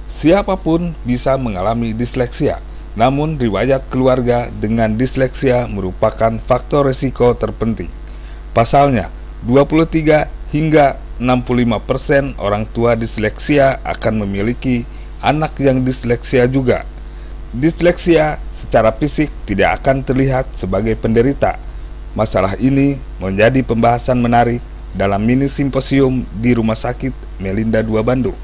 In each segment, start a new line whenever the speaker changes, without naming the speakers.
Siapapun bisa mengalami disleksia, namun riwayat keluarga dengan disleksia merupakan faktor risiko terpenting. Pasalnya, 23 hingga 65% orang tua disleksia akan memiliki anak yang disleksia juga. Disleksia secara fisik tidak akan terlihat sebagai penderita. Masalah ini menjadi pembahasan menarik dalam mini simposium di Rumah Sakit Melinda II Bandung.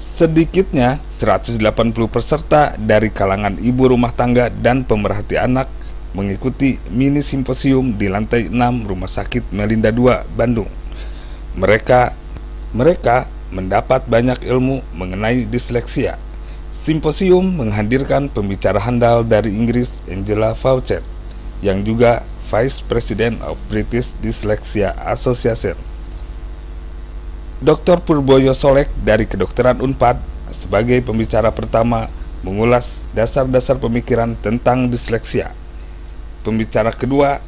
Sedikitnya 180 peserta dari kalangan ibu rumah tangga dan pemerhati anak mengikuti mini simposium di lantai 6 Rumah Sakit Melinda II Bandung. Mereka mendapat banyak ilmu mengenai disleksia. Simposium menghadirkan pembicara handal dari Inggris, Angela Fawcett, yang juga Vice President of British Dyslexia Association. Dr. Purboyo Solek dari Kedokteran Unpad sebagai pembicara pertama mengulas dasar-dasar pemikiran tentang disleksia. Pembicara kedua,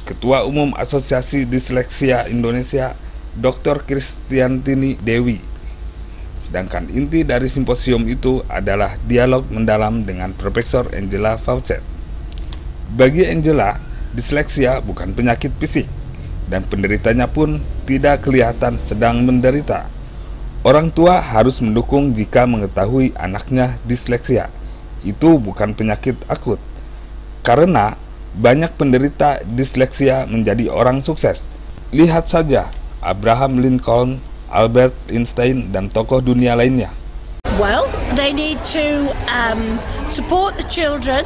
Ketua Umum Asosiasi Disleksia Indonesia, Dr. Kristiantini Dewi. Sedangkan inti dari simposium itu adalah dialog mendalam dengan Profesor Angela Fawcett. Bagi Angela, disleksia bukan penyakit fisik, dan penderitanya pun tidak kelihatan sedang menderita. Orang tua harus mendukung jika mengetahui anaknya disleksia. Itu bukan penyakit akut. Karena banyak penderita disleksia menjadi orang sukses. Lihat saja Abraham Lincoln, Albert Einstein, dan tokoh dunia lainnya.
Well, they need to support the children.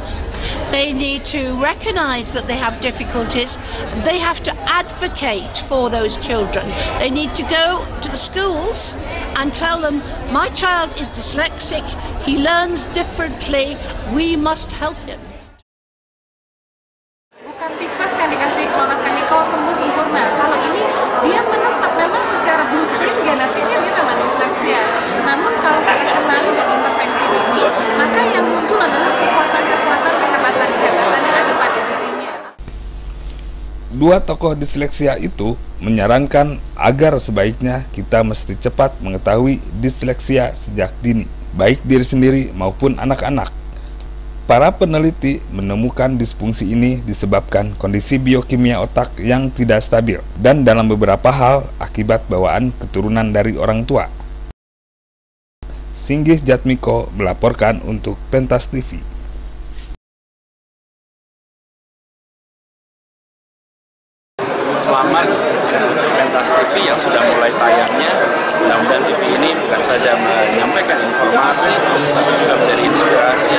They need to recognize that they have difficulties. They have to advocate for those children. They need to go to the schools and tell them, my child is dyslexic, he learns differently, we must help him.
Bukan tifas yang dikasih chloraphenicol sembuh sempurna. Kalau ini dia menetap memang secara blueprint genetiknya dia memang disleksia. Namun kalau kita kenali dan intervensi ini, maka yang muncul adalah kekuatan-kekuatan, kehebatan-kehebatan yang ada pada dirinya.
Dua tokoh disleksia itu menyarankan agar sebaiknya kita mesti cepat mengetahui disleksia sejak dini, baik diri sendiri maupun anak-anak. Para peneliti menemukan disfungsi ini disebabkan kondisi biokimia otak yang tidak stabil dan dalam beberapa hal akibat bawaan keturunan dari orang tua. Singgih Jatmiko melaporkan untuk Pentas TV.
Selamat untuk Pentas TV yang sudah mulai tayangnya. Mudah-mudahan TV ini bukan saja menyampaikan informasi, tapi juga menjadi inspirasi